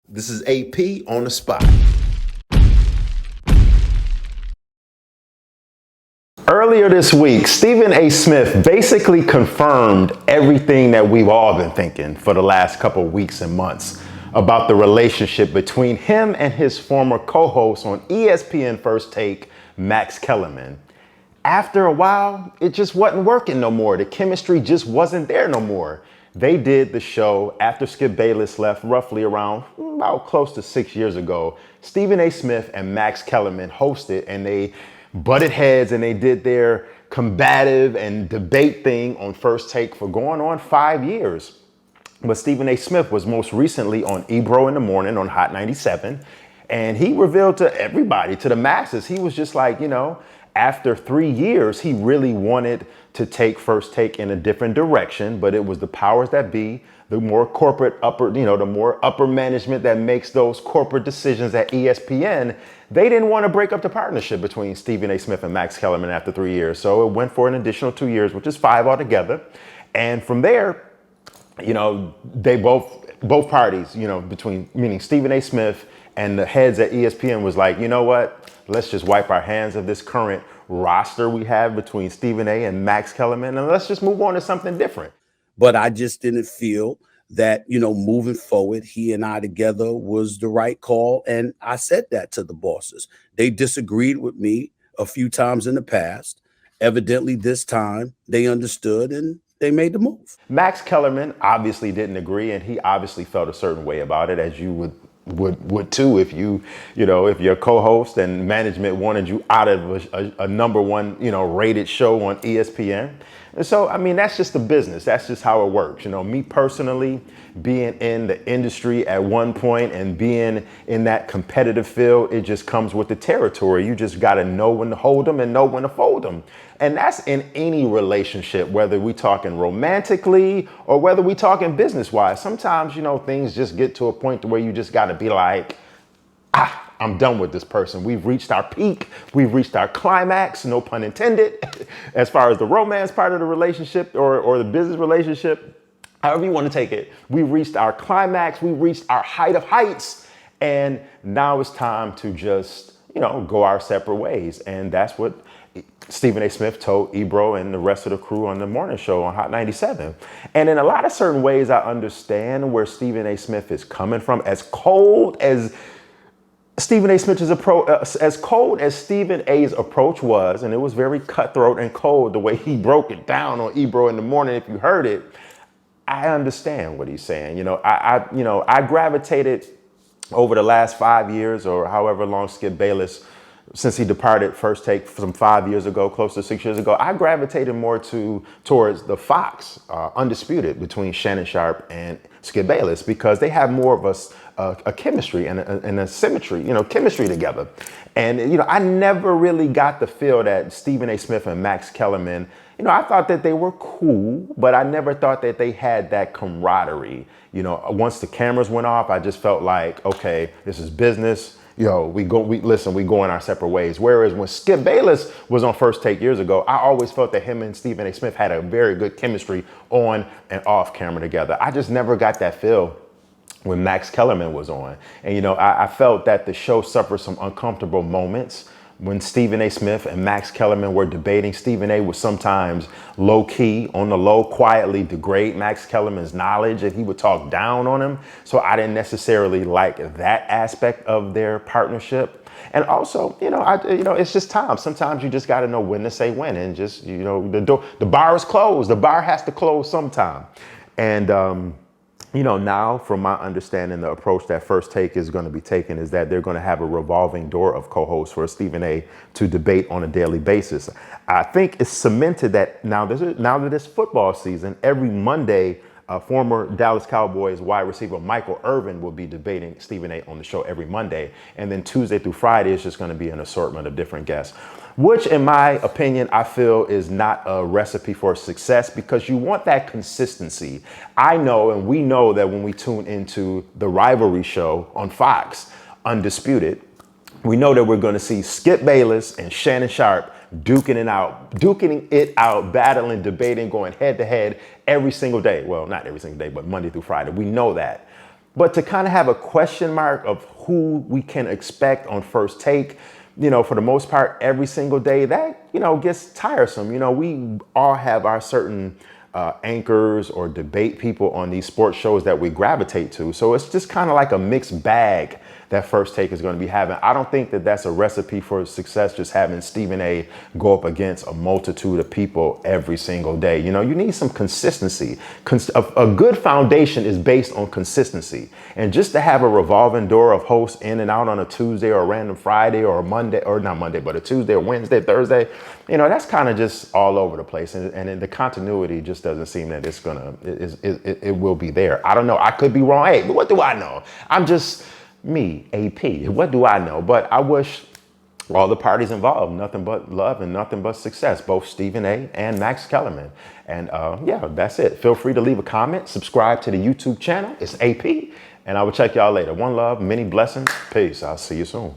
This is AP on the spot. Earlier this week, Stephen A. Smith basically confirmed everything that we've all been thinking for the last couple of weeks and months about the relationship between him and his former co-host on ESPN First Take, Max Kellerman. After a while, it just wasn't working no more. The chemistry just wasn't there no more. They did the show after Skip Bayless left roughly around about close to 6 years ago. Stephen A. Smith and Max Kellerman hosted and they butted heads and they did their combative and debate thing on First Take for going on 5 years. But Stephen A. Smith was most recently on Ebro in the Morning on Hot 97. And he revealed to everybody, to the masses, he was just like, after 3 years, he really wanted to take First Take in a different direction, but it was the powers that be, the more corporate the more upper management that makes those corporate decisions at ESPN. They didn't want to break up the partnership between Stephen A. Smith and Max Kellerman after 3 years. So it went for an additional 2 years, which is 5 altogether. And from there, they both parties, meaning Stephen A. Smith and the heads at ESPN was like, you know what? Let's just wipe our hands of this current roster we have between Stephen A. and Max Kellerman, and let's just move on to something different. But I just didn't feel that, moving forward, he and I together was the right call. And I said that to the bosses. They disagreed with me a few times in the past. Evidently, this time they understood and they made the move. Max Kellerman obviously didn't agree, and he obviously felt a certain way about it, as you would too if if your co-host and management wanted you out of a number one rated show on ESPN. And so that's just the business. That's just how it works. Me personally, being in the industry at one point and being in that competitive field, it just comes with the territory. You just got to know when to hold them and know when to fold them. And that's in any relationship, whether we talking romantically or whether we talking business wise. Sometimes, things just get to a point where you just got to be like, I'm done with this person. We've reached our peak. We've reached our climax, no pun intended, as far as the romance part of the relationship or the business relationship, however you want to take it. We've reached our climax. We've reached our height of heights. And now it's time to just, go our separate ways. And that's what Stephen A. Smith told Ebro and the rest of the crew on the morning show on Hot 97. And in a lot of certain ways, I understand where Stephen A. Smith is coming from. As cold as Stephen A. Smith's approach, as cold as Stephen A.'s approach was, and it was very cutthroat and cold the way he broke it down on Ebro in the Morning. If you heard it, I understand what he's saying. I gravitated over the last 5 years or however long Skip Bayless, since he departed First Take from 5 years ago, close to 6 years ago, I gravitated more towards the Fox Undisputed between Shannon Sharpe and Skip Bayless, because they have more of a chemistry and a symmetry, chemistry together. And, I never really got the feel that Stephen A. Smith and Max Kellerman, I thought that they were cool, but I never thought that they had that camaraderie. Once the cameras went off, I just felt like, okay, this is business. We going our separate ways. Whereas when Skip Bayless was on First Take years ago, I always felt that him and Stephen A. Smith had a very good chemistry on and off camera together. I just never got that feel when Max Kellerman was on. And, I felt that the show suffered some uncomfortable moments. When Stephen A. Smith and Max Kellerman were debating, Stephen A. would sometimes low key, on the low, quietly degrade Max Kellerman's knowledge, and he would talk down on him. So I didn't necessarily like that aspect of their partnership. And also, it's just time. Sometimes you just got to know when to say when, and just, the bar is closed. The bar has to close sometime. And, now from my understanding, the approach that First Take is going to be taking is that they're going to have a revolving door of co-hosts for Stephen A. to debate on a daily basis. I think it's cemented that now that it's football season, every Monday, former Dallas Cowboys wide receiver Michael Irvin will be debating Stephen A. on the show every Monday. And then Tuesday through Friday is just going to be an assortment of different guests, which in my opinion, I feel is not a recipe for success, because you want that consistency. I know, and we know, that when we tune into the rivalry show on Fox, Undisputed, we know that we're going to see Skip Bayless and Shannon Sharpe duking it out, battling, debating, going head to head every single day. Well, not every single day, but Monday through Friday. We know that. But to kind of have a question mark of who we can expect on First Take, for the most part, every single day, that, gets tiresome. We all have our certain anchors or debate people on these sports shows that we gravitate to. So it's just kind of like a mixed bag that First Take is going to be having. I don't think that that's a recipe for success, just having Stephen A go up against a multitude of people every single day. You need some consistency. A good foundation is based on consistency. And just to have a revolving door of hosts in and out on a Tuesday or a random Friday or a Monday, or not Monday, but a Tuesday or Wednesday, Thursday, that's kind of just all over the place. And the continuity just doesn't seem that it will be there. I don't know. I could be wrong. Hey, but what do I know? I'm just me, AP. What do I know? But I wish all the parties involved nothing but love and nothing but success, both Stephen A and Max Kellerman. And that's it. Feel free to leave a comment, subscribe to the YouTube channel. It's AP, and I will check y'all later. One love, many blessings. Peace. I'll see you soon.